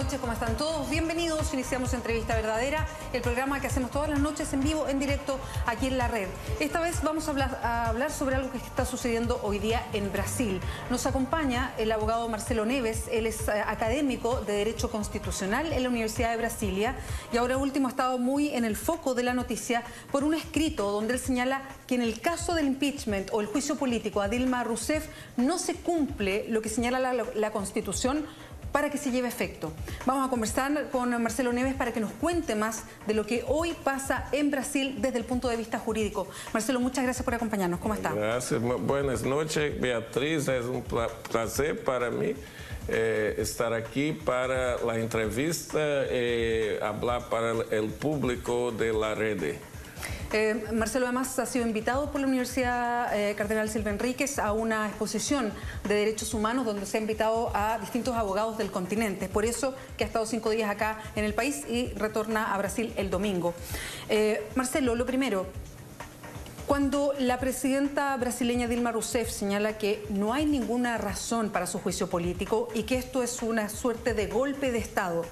noches, ¿cómo están todos? Bienvenidos, iniciamos Entrevista Verdadera, el programa que hacemos todas las noches en vivo, en directo, aquí en la red. Esta vez vamos a hablar sobre algo que está sucediendo hoy día en Brasil. Nos acompaña el abogado Marcelo Neves, él es académico de Derecho Constitucional en la Universidad de Brasilia y ahora último ha estado muy en el foco de la noticia por un escrito donde él señala que en el caso del impeachment o el juicio político a Dilma Rousseff no se cumple lo que señala la Constitución para que se lleve efecto. Vamos a conversar con Marcelo Neves para que nos cuente más de lo que hoy pasa en Brasil desde el punto de vista jurídico. Marcelo, muchas gracias por acompañarnos. ¿Cómo está? Gracias. Buenas noches, Beatriz. Es un placer para mí estar aquí para la entrevista y hablar para el público de la red. Marcelo además ha sido invitado por la Universidad Cardenal Silva Enríquez a una exposición de derechos humanos donde se ha invitado a distintos abogados del continente. Por eso que ha estado 5 días acá en el país y retorna a Brasil el domingo. Marcelo, lo primero, cuando la presidenta brasileña Dilma Rousseff señala que no hay ninguna razón para su juicio político y que esto es una suerte de golpe de Estado,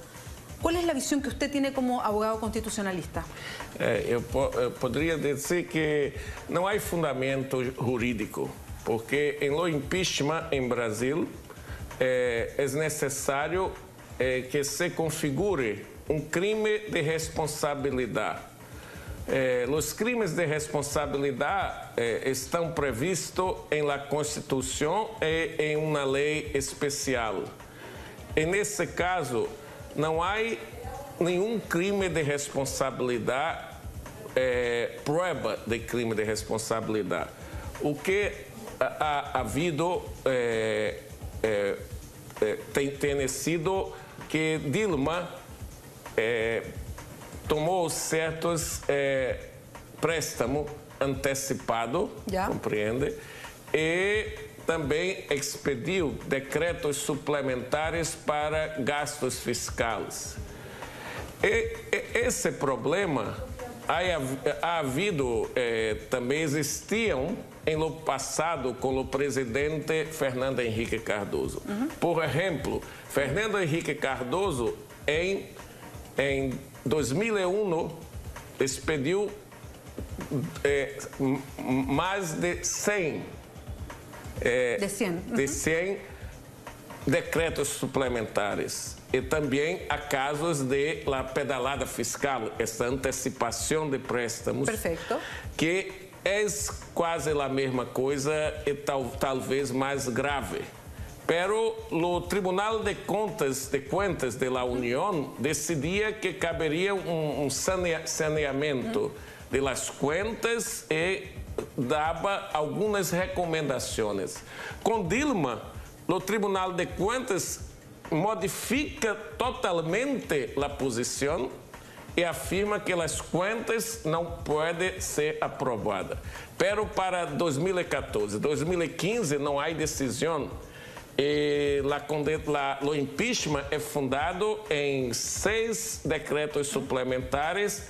¿cuál es la visión que usted tiene como abogado constitucionalista? Eu poderia dizer que não há fundamento jurídico, porque em lo impeachment em Brasil é necessário que se configure crime de responsabilidade. Os crimes de responsabilidade estão previstos em la Constituição e em uma lei especial. E nesse caso, não há nenhum crime de responsabilidade, prova de crime de responsabilidade. O que ha havido tem sido que Dilma tomou certos préstamos antecipados, compreende? E também expediu decretos suplementares para gastos fiscais. E esse problema ha havido, também existiam no passado com o presidente Fernando Henrique Cardoso. Por exemplo, Fernando Henrique Cardoso em 2001 expediu mais de 100 decretos suplementares. E também há casos de la pedalada fiscal, essa antecipação de préstamos, Perfeito. Que é quase a mesma coisa e talvez mais grave. Pero o Tribunal de Contas da União decidia que caberia saneamento de las contas e dava algumas recomendações. Com Dilma, o Tribunal de Contas modifica totalmente a posição e afirma que as contas não podem ser aprovadas. Pero para 2014, 2015 não há decisão. E o impeachment é fundado em 6 decretos suplementares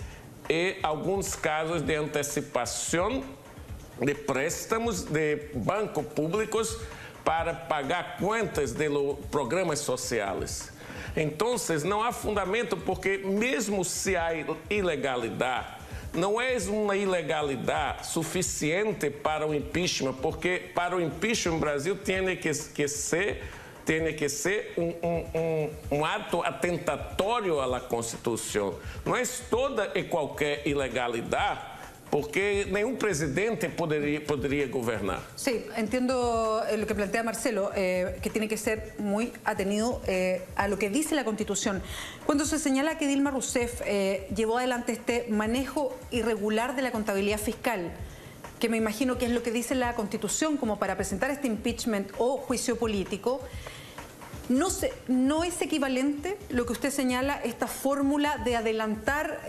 e alguns casos de antecipação de préstamos de bancos públicos para pagar contas de programas sociais. Então, não há fundamento, porque mesmo se há ilegalidade, não é uma ilegalidade suficiente para o impeachment, porque para o impeachment no Brasil tem que ser um ato atentatório à Constituição. Não é toda e qualquer ilegalidade, porque nenhum presidente poderia governar. Sí, entiendo lo que plantea Marcelo, que tiene que ser muy atenido a lo que dice la Constitución. Cuando se señala que Dilma Rousseff llevó adelante este manejo irregular de la contabilidad fiscal, que me imagino que es lo que dice la Constitución como para presentar este impeachment o juicio político, ¿no es equivalente lo que usted señala, esta fórmula de adelantar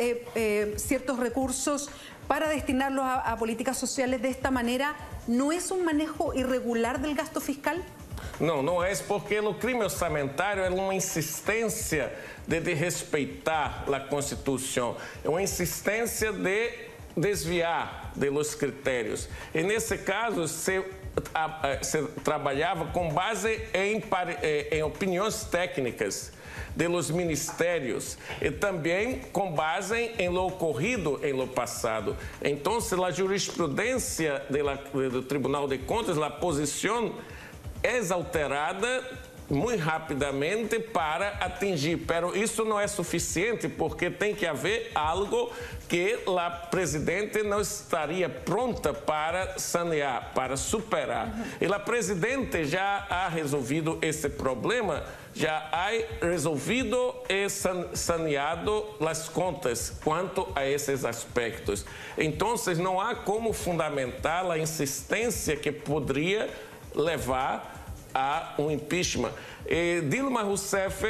ciertos recursos para destinarlos a políticas sociales de esta manera? ¿No es un manejo irregular del gasto fiscal? Não, não é, porque no crime orçamentário é uma insistência de respeitar a Constituição, é uma insistência de desviar de los critérios. E nesse caso, se trabalhava com base em opiniões técnicas de los ministérios e também com base em lo ocorrido em lo passado. Então, a jurisprudência do Tribunal de Contas, a posição é alterada muito rapidamente para atingir, pero isso não é suficiente porque tem que haver algo que a presidente não estaria pronta para sanear, para superar. E a presidente já ha resolvido esse problema, já ha resolvido e saneado as contas quanto a esses aspectos. Então, não há como fundamentar a insistência que poderia levar a um impeachment. Dilma Rousseff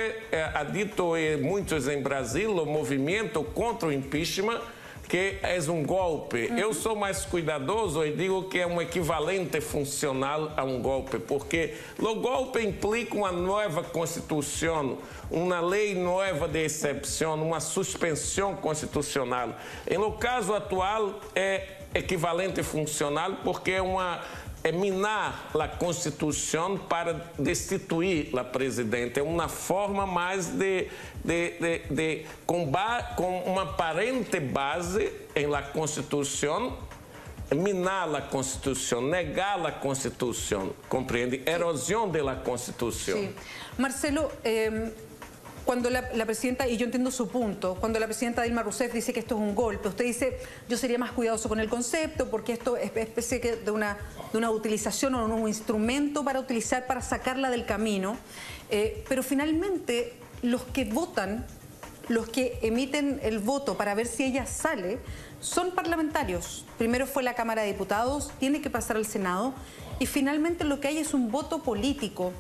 ha dito muitos em Brasil o movimento contra o impeachment que é um golpe. Eu sou mais cuidadoso e digo que é um equivalente funcional a um golpe, porque o golpe implica uma nova Constituição, uma lei nova de exceção, uma suspensão constitucional. No caso atual, é equivalente funcional porque é minar a Constituição para destituir a presidente. É uma forma mais com uma aparente base em la Constituição, minar a Constituição, negar a Constituição, compreende? Erosão da Constituição. Sí. Marcelo, cuando la presidenta, y yo entiendo su punto, cuando la presidenta Dilma Rousseff dice que esto es un golpe, usted dice, yo sería más cuidadoso con el concepto porque esto es especie de una utilización o un instrumento para utilizar para sacarla del camino, pero finalmente los que votan, los que emiten el voto para ver si ella sale, son parlamentarios. Primero fue la Cámara de Diputados, tiene que pasar al Senado y finalmente lo que hay es un voto político.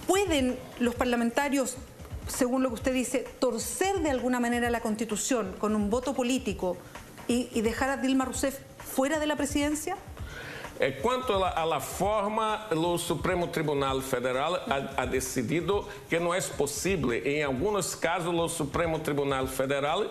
¿Pueden los parlamentarios, según lo que usted dice, torcer de alguna manera la Constitución con un voto político y dejar a Dilma Rousseff fuera de la presidencia? Quanto a la forma, o Supremo Tribunal Federal ha decidido que não é possível. Em alguns casos, o Supremo Tribunal Federal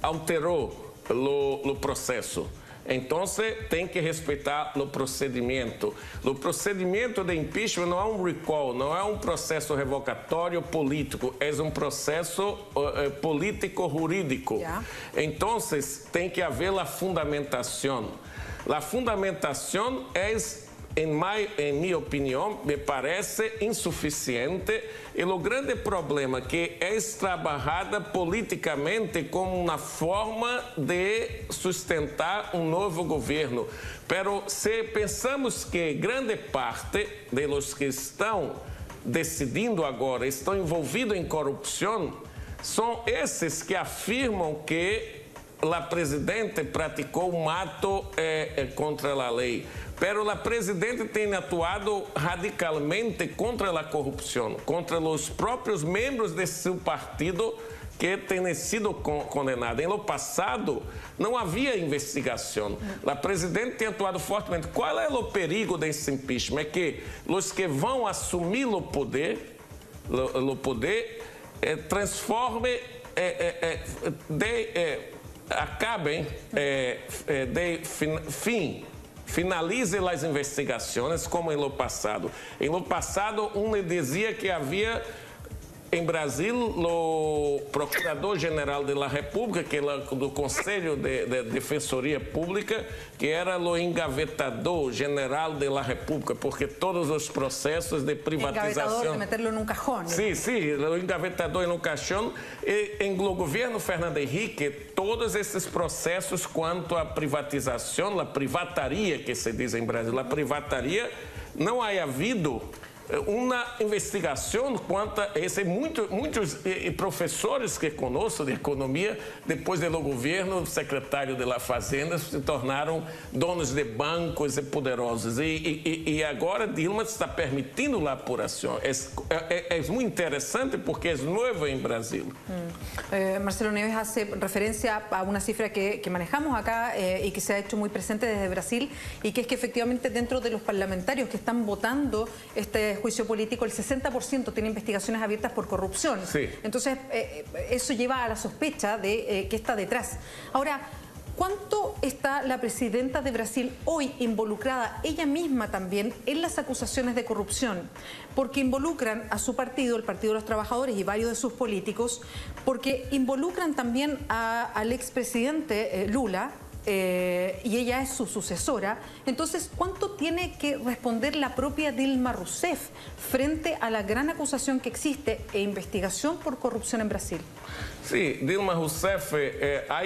alterou o processo. Então, tem que respeitar o procedimento. O procedimento de impeachment não é um recall, não é um processo revocatório político, é um processo político-jurídico. Yeah. Então, tem que haver a fundamentação. A fundamentação é, em minha opinião, me parece insuficiente e o grande problema que é trabalhada politicamente como uma forma de sustentar um novo governo. Pero se pensamos que grande parte de los que estão decidindo agora estão envolvidos em corrupção, são esses que afirmam que a presidente praticou um ato contra a lei. Pero a presidente tem atuado radicalmente contra a corrupção, contra os próprios membros de seu partido que têm sido condenados. No passado, não havia investigação. A presidente tem atuado fortemente. Qual é o perigo desse impeachment? É que os que vão assumir o poder transformem, acabem finalize as investigações como no passado. No passado, dizia que havia em Brasil o Procurador-Geral da República, que era do Conselho de Defensoria Pública, que era o engavetador general da República, porque todos os processos de privatização... Engavetador, de meterlo num cajón. Sim, o engavetador no caixão. E no governo Fernando Henrique, todos esses processos quanto à privatização, a privataria que se diz em Brasil, a privataria, não há havido uma investigação quanto a esse. Muitos professores que conosco de economia, depois do governo, secretário da Fazenda, se tornaram donos de bancos e poderosos. E agora Dilma está permitindo a apuração. É muito interessante porque é novo em Brasil. Marcelo Neves hace referencia a una cifra que manejamos acá y que se ha hecho muy presente desde Brasil, y que es que efectivamente dentro de los parlamentarios que están votando este juicio político, el 60% tiene investigaciones abiertas por corrupción. Sí. Entonces, eso lleva a la sospecha de que está detrás. Ahora, ¿Cuánto está la presidenta de Brasil hoy involucrada, ella misma también, en las acusaciones de corrupción? Porque involucran a su partido, el Partido de los Trabajadores y varios de sus políticos, porque involucran también al expresidente Lula, y ella es su sucesora. Entonces, ¿cuánto tiene que responder la propia Dilma Rousseff frente a la gran acusación que existe e investigación por corrupción en Brasil? Sim, Dilma Rousseff, há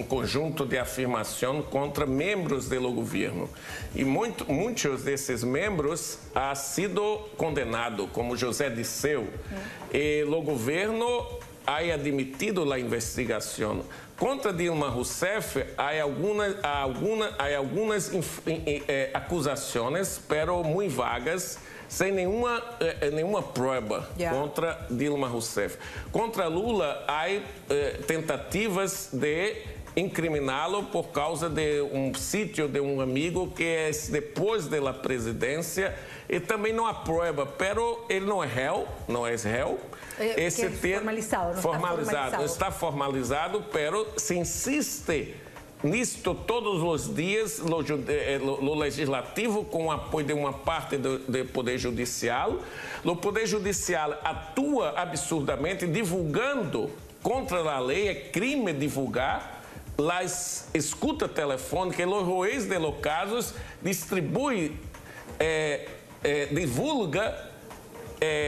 conjunto de afirmação contra membros do governo. E muitos desses membros han sido condenados, como José Disseu. E o governo ha admitido a investigação. Contra Dilma Rousseff, há algumas acusações, pero muito vagas, sem nenhuma prova contra Dilma Rousseff. Contra Lula, há tentativas de incriminá-lo por causa de sítio de amigo que é depois da presidência, e também não há prova, pero ele não é réu, Esse formalizado, não está formalizado, pero se insiste nisto todos os dias no legislativo, com o apoio de uma parte do Poder Judicial. O Poder Judicial atua absurdamente, divulgando contra a lei, é crime divulgar as escutas telefônicas, os juízes de los casos distribui, divulga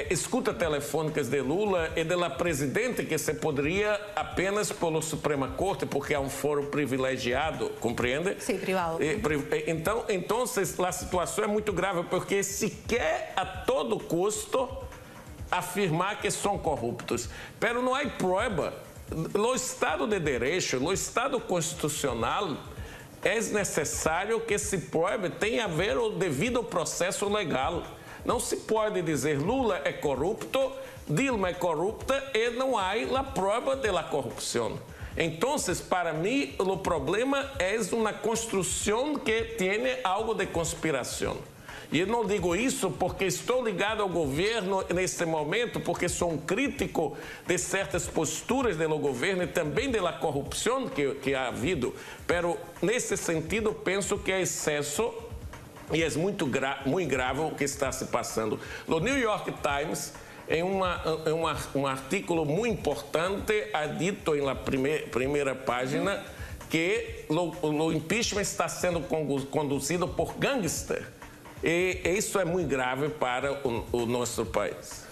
escutas telefônicas de Lula e da presidente, que se poderia apenas pela Suprema Corte, porque há foro privilegiado, compreende? Sim, privado. Então, a situação é muito grave, porque se quer a todo custo afirmar que são corruptos, mas não há prova. No Estado de Direito, no Estado Constitucional, é necessário que se prove, tem a ver o devido processo legal. Não se pode dizer Lula é corrupto, Dilma é corrupta e não há a prova da corrupção. Então, para mim, o problema é uma construção que tem algo de conspiração. E eu não digo isso porque estou ligado ao governo nesse momento, porque sou crítico de certas posturas do governo e também da corrupção que há havido. Mas, nesse sentido, penso que é excesso. E é muito grave o que está se passando. No New York Times, em um artigo muito importante, ha dito na primeira página que o impeachment está sendo conduzido por gangsters. E isso é muito grave para o nosso país.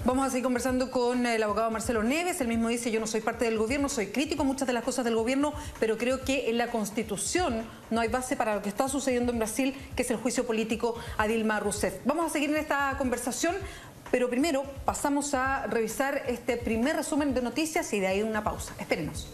Vamos a seguir conversando con el abogado Marcelo Neves. Él mismo dice: yo no soy parte del gobierno, soy crítico a muchas de las cosas del gobierno, pero creo que en la Constitución no hay base para lo que está sucediendo en Brasil, que es el juicio político a Dilma Rousseff. Vamos a seguir en esta conversación, pero primero pasamos a revisar este primer resumen de noticias y de ahí una pausa. Espérenos.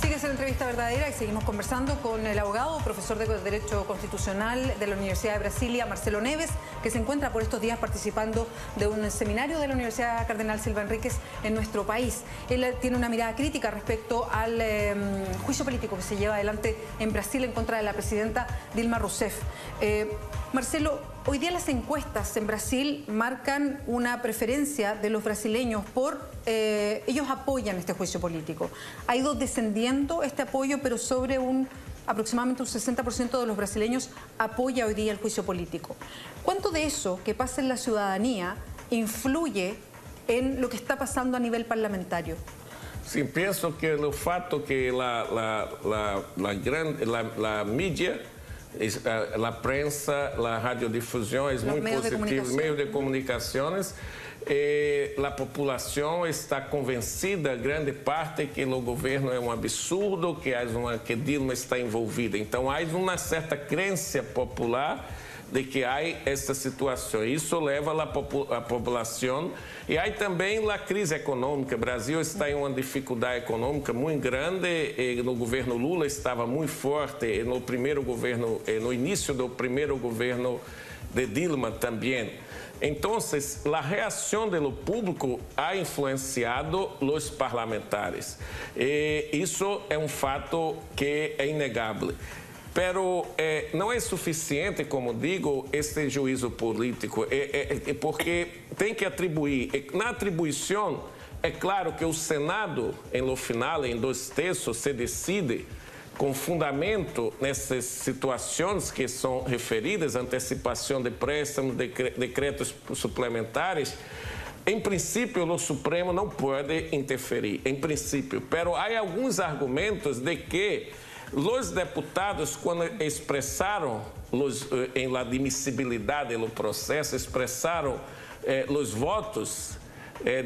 Sigue esa entrevista verdadera y seguimos conversando con el abogado, profesor de Derecho Constitucional de la Universidad de Brasilia, Marcelo Neves, que se encuentra por estos días participando de un seminario de la Universidad Cardenal Silva Enríquez en nuestro país. Él tiene una mirada crítica respecto al juicio político que se lleva adelante en Brasil en contra de la presidenta Dilma Rousseff. Marcelo, hoy día las encuestas en Brasil marcan una preferencia de los brasileños por... ellos apoyan este juicio político. Ha ido descendiendo este apoyo, pero sobre aproximadamente un 60% de los brasileños apoya hoy día el juicio político. ¿Cuánto de eso que pasa en la ciudadanía influye en lo que está pasando a nivel parlamentario? Sim, penso que o fato que a mídia, a prensa, a radiodifusão é muito positiva, meios de comunicações. A população está convencida, grande parte, que o governo é um absurdo, que Dilma está envolvida. Então, há uma certa crença popular de que há essa situação. Isso leva a população. E há também a crise econômica. O Brasil está em uma dificuldade econômica muito grande. E no governo Lula estava muito forte. E no primeiro governo, no início do primeiro governo de Dilma também. Então, a reação do público ha influenciado os parlamentares. E isso é um fato que é inegável. Pero não é suficiente, como digo, este juízo político, porque tem que atribuir. Na atribuição, é claro que o Senado, no final, em 2/3, se decide com fundamento nessas situações que são referidas, antecipação de préstamos, decretos suplementares. Em princípio, o Supremo não pode interferir, em princípio. Pero há alguns argumentos de que os deputados, quando expressaram em la admissibilidade do processo, expressaram os votos,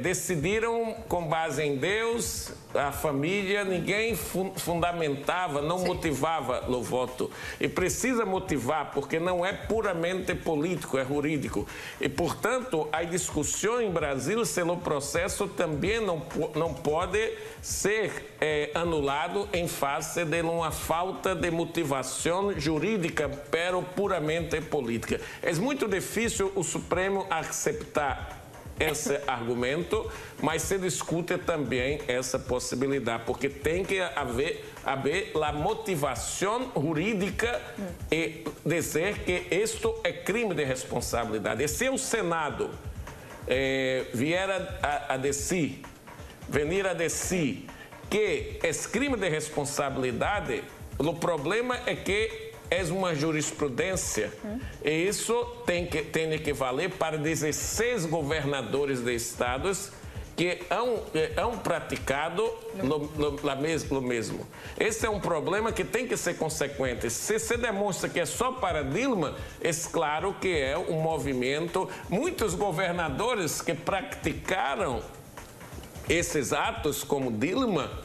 decidiram com base em Deus, a família, ninguém fundamentava, não motivava o voto. E precisa motivar, porque não é puramente político, é jurídico. E, portanto, a discussão em Brasil se o processo também não pode ser anulado em face de uma falta de motivação jurídica, pero puramente política. É muito difícil o Supremo aceitar esse argumento, mas se discute também essa possibilidade, porque tem que haver a motivação jurídica e dizer que isto é crime de responsabilidade. E se o Senado venir a dizer que é crime de responsabilidade, o problema é que é uma jurisprudência e isso tem que valer para 16 governadores de estados que han praticado o mesmo. Esse é um problema que tem que ser consequente. Se se demonstra que é só para Dilma, é claro que é um movimento. Muitos governadores que praticaram esses atos como Dilma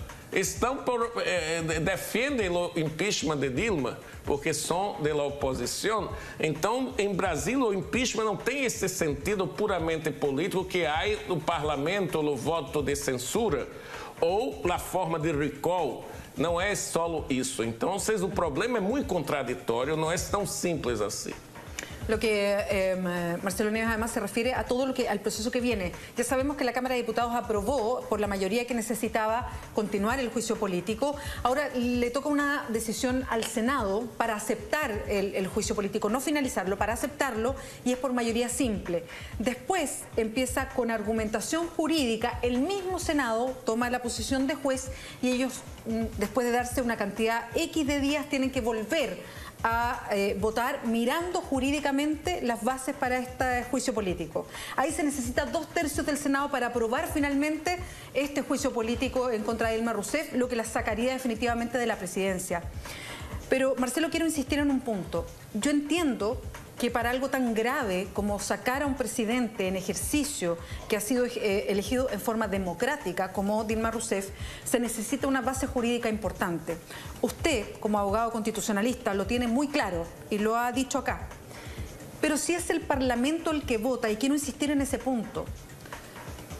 defendem o impeachment de Dilma, porque são da oposição. Então, em Brasil, o impeachment não tem esse sentido puramente político que há no parlamento, o voto de censura ou a forma de recall. Não é só isso. Então, o problema é muito contraditório, não é tão simples assim. Lo que Marcelo Neves además se refiere a todo al proceso que viene. Ya sabemos que la Cámara de Diputados aprobó por la mayoría que necesitaba continuar el juicio político. Ahora le toca una decisión al Senado para aceptar el juicio político, no finalizarlo, para aceptarlo, y es por mayoría simple. Después empieza con argumentación jurídica, el mismo Senado toma la posición de juez y ellos, después de darse una cantidad X de días, tienen que volver a votar mirando jurídicamente las bases para este juicio político. Ahí se necesita 2/3 del Senado para aprobar finalmente este juicio político en contra de Dilma Rousseff, lo que la sacaría definitivamente de la presidencia. Pero, Marcelo, quiero insistir en un punto. Yo entiendo que para algo tan grave como sacar a un presidente en ejercicio que ha sido elegido en forma democrática como Dilma Rousseff, se necesita una base jurídica importante. Usted, como abogado constitucionalista, lo tiene muy claro y lo ha dicho acá. Pero si es el Parlamento el que vota, y quiero insistir en ese punto,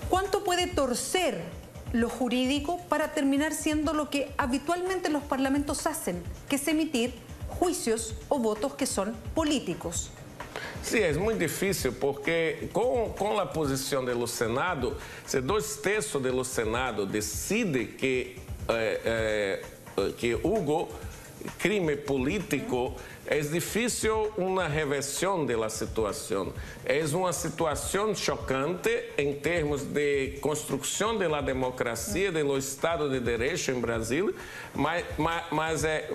¿cuánto puede torcer lo jurídico para terminar siendo lo que habitualmente los parlamentos hacen, que es emitir juicios o votos que son políticos? Sim, é muito difícil porque com a posição do Senado, se 2/3 do Senado decide que houve crime político, é difícil uma reversão da situação. É uma situação chocante em termos de construção da democracia, do Estado de Direito em Brasil, mas é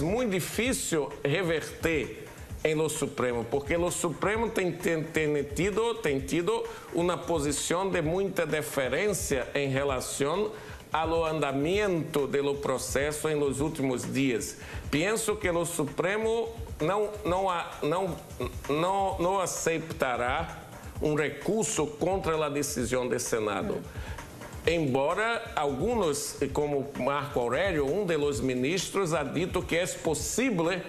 muito difícil reverter em lo Supremo, porque o Supremo tem tido uma posição de muita deferência em relação ao andamento do processo em los últimos dias. Penso que o Supremo não aceitará um recurso contra a decisão do Senado. Embora alguns, como Marco Aurélio, um dos ministros, ha dito que é possível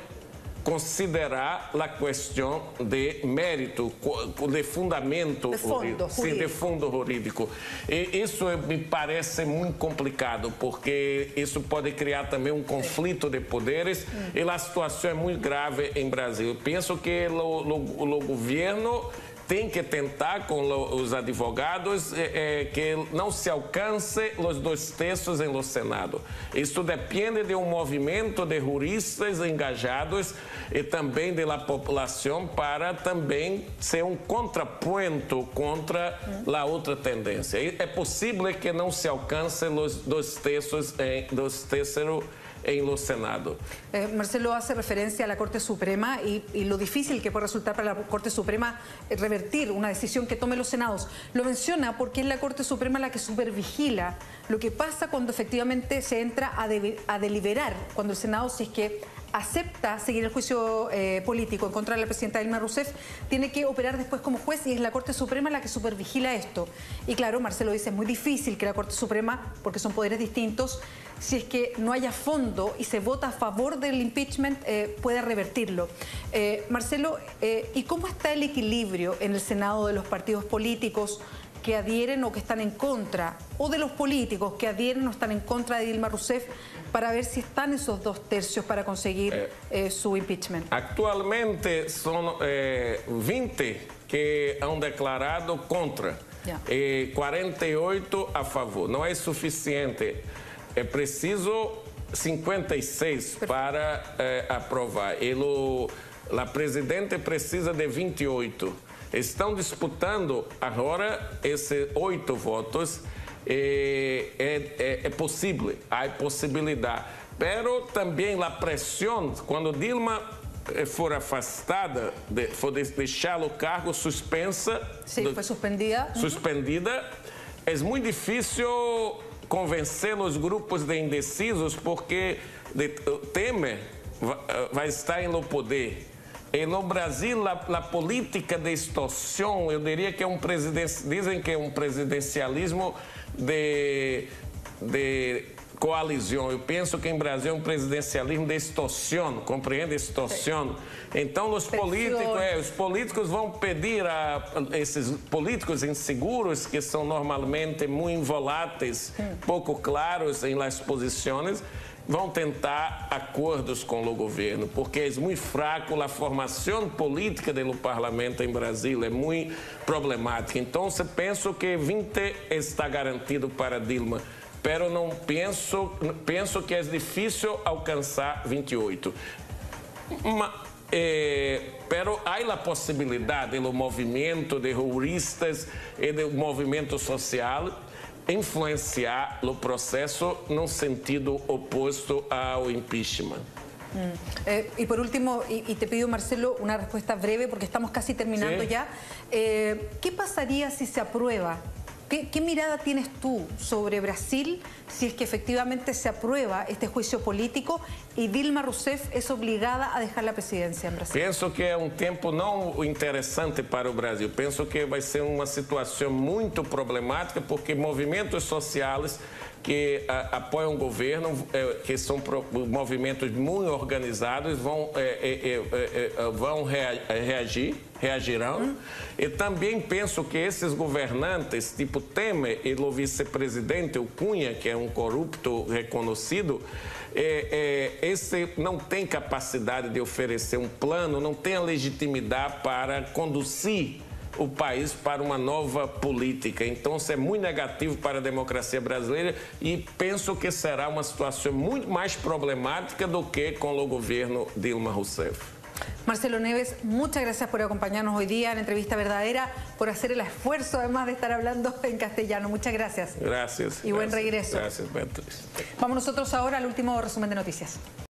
considerar a questão de mérito, de fundamento, de fundo jurídico. E isso me parece muito complicado, porque isso pode criar também um conflito de poderes e a situação é muito grave em Brasil. Penso que o governo tem que tentar com os advogados que não se alcance os 2 terços no Senado. Isso depende de um movimento de juristas engajados e também da população para também ser um contraponto contra a outra tendência. É possível que não se alcance os 2 terços en los Senado. Marcelo hace referencia a la Corte Suprema y lo difícil que puede resultar para la Corte Suprema revertir una decisión que tome los Senados. Lo menciona porque es la Corte Suprema la que supervigila lo que pasa cuando efectivamente se entra a deliberar, cuando el Senado, si es que acepta seguir el juicio político en contra de la presidenta Dilma Rousseff, tiene que operar después como juez y es la Corte Suprema la que supervigila esto. Y claro, Marcelo dice, es muy difícil que la Corte Suprema, porque son poderes distintos, si es que no haya fondo y se vota a favor del impeachment, pueda revertirlo. Marcelo, ¿y cómo está el equilibrio en el Senado de los partidos políticos que adhieren o que están en contra, o de los políticos que adhieren o están en contra de Dilma Rousseff, para ver si están esos 2 tercios para conseguir su impeachment? Actualmente son 20 que han declarado contra, 48 a favor. Não é suficiente, é preciso 56 para aprovar. A presidente precisa de 28. Estão disputando agora esses 8 votos. É possível, há possibilidade. Pero também a pressão, quando Dilma for afastada, for deixar o cargo suspensa. Sim, foi suspendida. Suspendida, é muito difícil convencer os grupos de indecisos, porque Temer vai estar no poder. E no Brasil, a política de extorsão, eu diria que é dizem que é um presidencialismo de coalizão. Eu penso que em Brasil é um presidencialismo de extorsão, compreende? Extorsão. Então, os políticos vão pedir a esses políticos inseguros, que são normalmente muito voláteis, pouco claros em las posições, vão tentar acordos com o governo, porque é muito fraco a formação política do parlamento em Brasil, é muito problemática. Então, penso que 20 está garantido para Dilma, pero não penso que é difícil alcançar 28. Pero há a possibilidade do movimento de juristas e do movimento social influenciar o processo no sentido oposto ao impeachment. Y por último, y te pido, Marcelo, una respuesta breve porque estamos casi terminando ya. ¿Qué pasaría si se aprueba? ¿Qué mirada tienes tú sobre Brasil si es que efectivamente se aprueba este juicio político y Dilma Rousseff es obligada a dejar la presidencia en Brasil? Penso que é um tempo não interessante para o Brasil. Penso que vai ser uma situação muito problemática, porque movimentos sociais que apoiam o governo, que são movimentos muito organizados, reagirão. E também penso que esses governantes, tipo Temer e o vice-presidente, o Cunha, que é um corrupto reconhecido, esse não tem capacidade de oferecer um plano, não tem a legitimidade para conduzir o país para uma nova política. Então, isso é muito negativo para a democracia brasileira e penso que será uma situação muito mais problemática do que com o governo Dilma Rousseff. Marcelo Neves, muchas gracias por acompañarnos hoy día en Entrevista Verdadera, por hacer el esfuerzo además de estar hablando en castellano. Muchas gracias. Gracias. Y buen regreso. Gracias, Beatriz. Vamos nosotros ahora al último resumen de noticias.